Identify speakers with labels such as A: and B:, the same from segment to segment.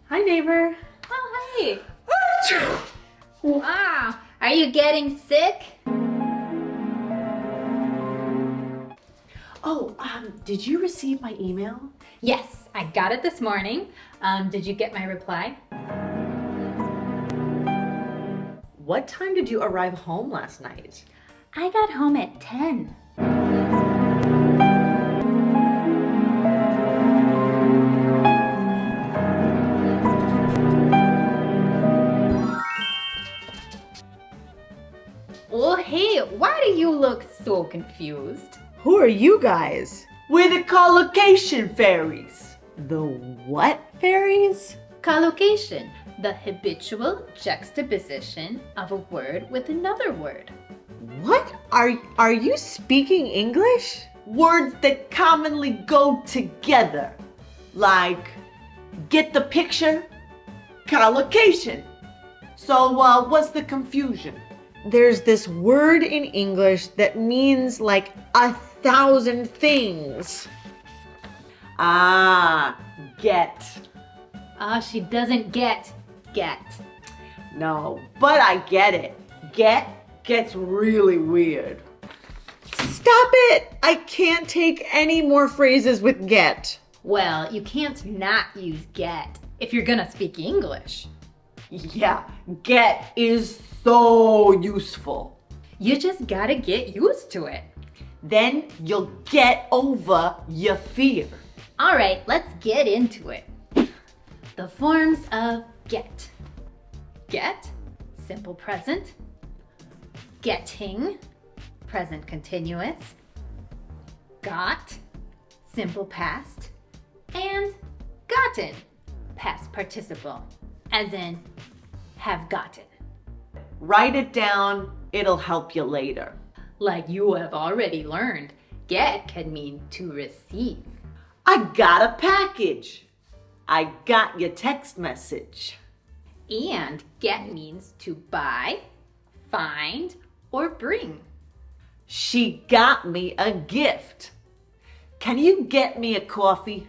A: Hi, neighbor.
B: Oh, hey. Wow. Are you getting sick?
A: Oh, did you receive my email?
B: Yes, I got it this morning. Did you get my reply?
A: What time did you arrive home last night?
B: I got home at 10. Oh, hey, why do you look so confused?
C: Who are you guys?
A: We're the collocation fairies.
C: The what fairies?
B: Collocation, the habitual juxtaposition of a word with another word.
C: What? Are you speaking English?
A: Words that commonly go together. Like, get the picture? Collocation. So, what's the confusion?
C: There's this word in English that means like 1,000 things.
A: Ah, get.
B: She doesn't get.
A: No, but I get it. Get gets really weird.
C: Stop it! I can't take any more phrases with get.
B: Well, you can't not use get if you're gonna speak English.
A: Yeah, get is so useful.
B: You just gotta get used to it.
A: Then you'll get over your fear.
B: All right, let's get into it. The forms of get. Get, simple present. Getting, present continuous. Got, simple past. And gotten, past participle, as in have gotten.
A: Write it down, it'll help you later.
B: Like you have already learned, get can mean to receive.
A: I got a package. I got your text message.
B: And get means to buy, find, or bring.
A: She got me a gift. Can you get me a coffee?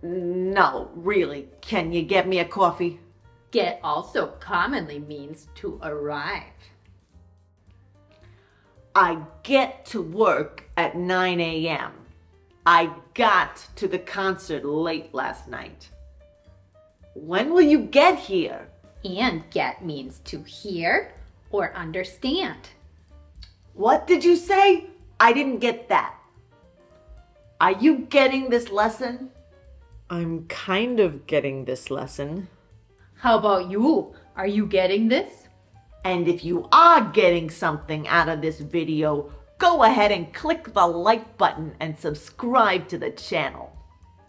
A: No, really, can you get me a coffee?
B: Get also commonly means to arrive.
A: I get to work at 9 a.m. I got to the concert late last night. When will you get here?
B: And get means to hear or understand.
A: What did you say? I didn't get that. Are you getting this lesson?
C: I'm kind of getting this lesson.
B: How about you? Are you getting this?
A: And if you are getting something out of this video, go ahead and click the like button and subscribe to the channel.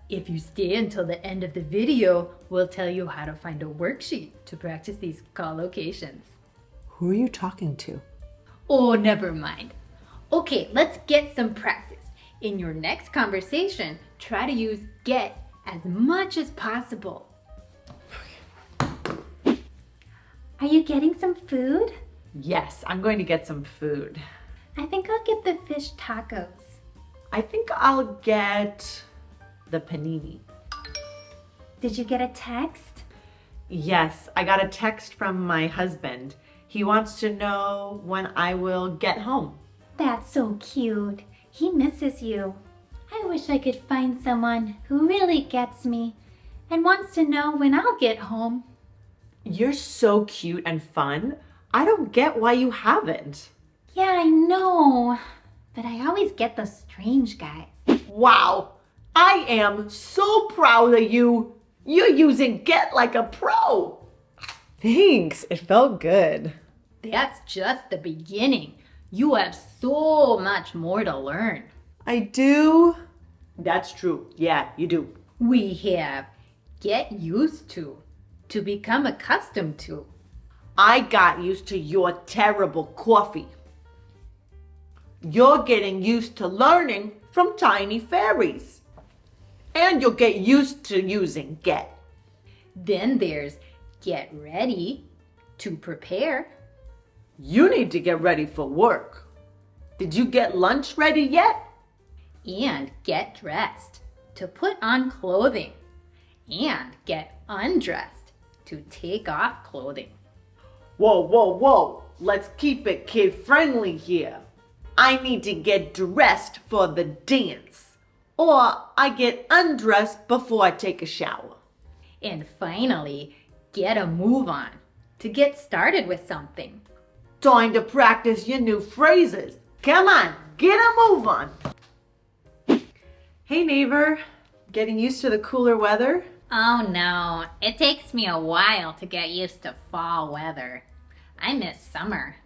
B: If you stay until the end of the video, we'll tell you how to find a worksheet to practice these collocations.
C: Who are you talking to?
B: Oh, never mind. Okay, let's get some practice. In your next conversation, try to use get as much as possible. Are you getting some food?
A: Yes, I'm going to get some food.
B: I think I'll get the fish tacos.
A: I think I'll get the panini.
B: Did you get a text?
A: Yes, I got a text from my husband. He wants to know when I will get home.
D: That's so cute. He misses you. I wish I could find someone who really gets me and wants to know when I'll get home.
A: You're so cute and fun. I don't get why you haven't.
D: Yeah, I know. But I always get the strange guys.
A: Wow, I am so proud of you. You're using get like a pro.
C: Thanks, it felt good.
B: That's just the beginning. You have so much more to learn.
C: I do.
A: That's true. Yeah, you do.
B: We have get used to become accustomed to.
A: I got used to your terrible coffee. You're getting used to learning from tiny fairies. And you'll get used to using get.
B: Then there's get ready, to prepare.
A: You need to get ready for work. Did you get lunch ready yet?
B: And get dressed, to put on clothing. and get undressed, to take off clothing.
A: Whoa, whoa, whoa. Let's keep it kid-friendly here. I need to get dressed for the dance, or I get undressed before I take a shower.
B: And finally, get a move on, to get started with something.
A: Time to practice your new phrases. Come on, get a move on. Hey neighbor, getting used to the cooler weather?
B: Oh no, it takes me a while to get used to fall weather. I miss summer.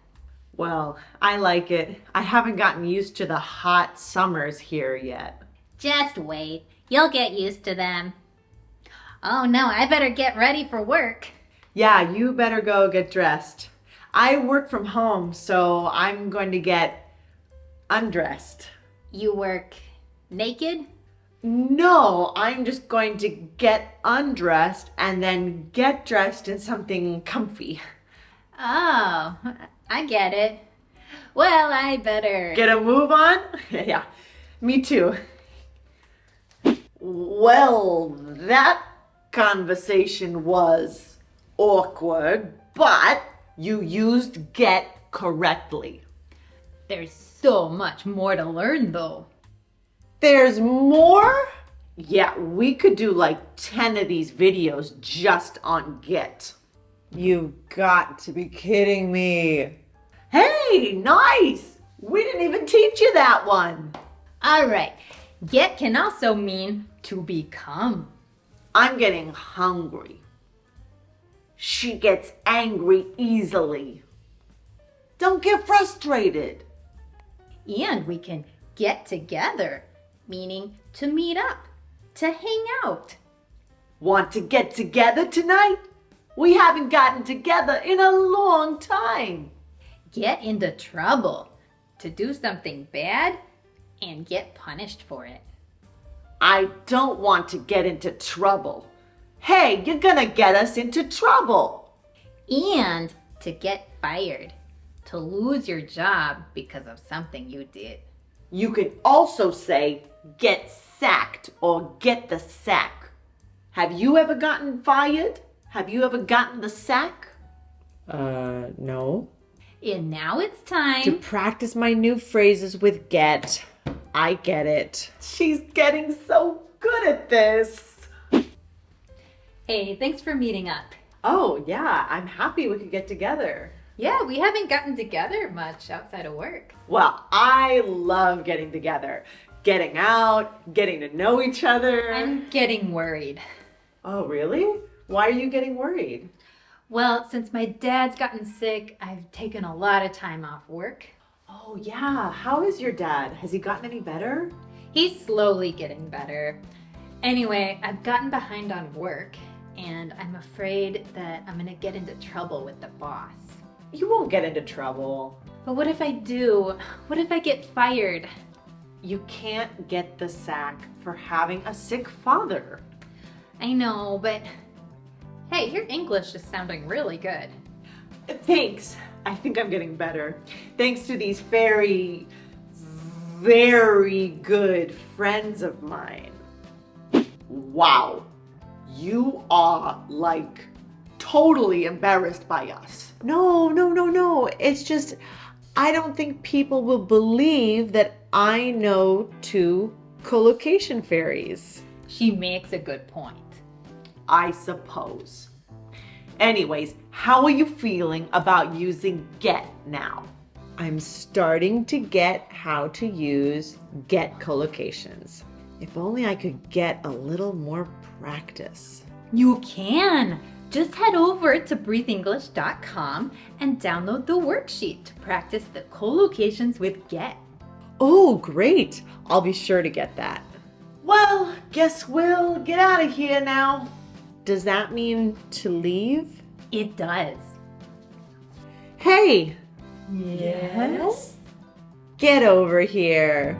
A: Well, I like it. I haven't gotten used to the hot summers here yet.
B: Just wait, you'll get used to them. Oh no, I better get ready for work.
A: Yeah, you better go get dressed. I work from home, so I'm going to get undressed.
B: You work naked?
A: No, I'm just going to get undressed and then get dressed in something comfy.
B: Oh, I get it. Well, I better...
A: Get a move on? Yeah, me too. Well, that conversation was awkward, but you used get correctly.
B: There's so much more to learn though.
A: There's more? Yeah, we could do like 10 of these videos just on get.
C: You've got to be kidding me.
A: Hey, nice! We didn't even teach you that one.
B: All right, get can also mean to become.
A: I'm getting hungry. She gets angry easily. Don't get frustrated.
B: And we can get together, meaning to meet up, to hang out.
A: Want to get together tonight? We haven't gotten together in a long time.
B: Get into trouble, to do something bad and get punished for it.
A: I don't want to get into trouble. Hey, you're gonna get us into trouble.
B: And to get fired, to lose your job because of something you did.
A: You could also say get sacked or get the sack. Have you ever gotten fired? Have you ever gotten the sack?
C: No.
B: And now it's
C: To
B: time.
C: practice my new phrases with get. I get it.
A: She's getting so good at this.
B: Hey, thanks for meeting up.
A: Oh, yeah, I'm happy we could get together.
B: Yeah, we haven't gotten together much outside of work.
A: Well, I love getting together. Getting out, getting to know each other.
B: I'm getting worried.
A: Oh, really? Why are you getting worried?
B: Well, since my dad's gotten sick, I've taken a lot of time off work.
A: Oh, yeah. How is your dad? Has he gotten any better?
B: He's slowly getting better. Anyway, I've gotten behind on work, and I'm afraid that I'm gonna get into trouble with the boss.
A: You won't get into trouble.
B: But what if I do? What if I get fired?
A: You can't get the sack for having a sick father.
B: I know, but hey, your English is sounding really good.
A: Thanks. I think I'm getting better. Thanks to these very, very good friends of mine. Wow. You are like totally embarrassed by us.
C: No. It's just, I don't think people will believe that I know two collocation fairies.
B: She makes a good point.
A: I suppose. Anyways, how are you feeling about using get now?
C: I'm starting to get how to use get collocations. If only I could get a little more practice.
B: You can! Just head over to breatheenglish.com and download the worksheet to practice the collocations with get.
C: Oh, great. I'll be sure to get that.
A: Well, guess we'll get out of here now.
C: Does that mean to leave?
B: It does.
C: Hey,
A: Yes?
C: get over here.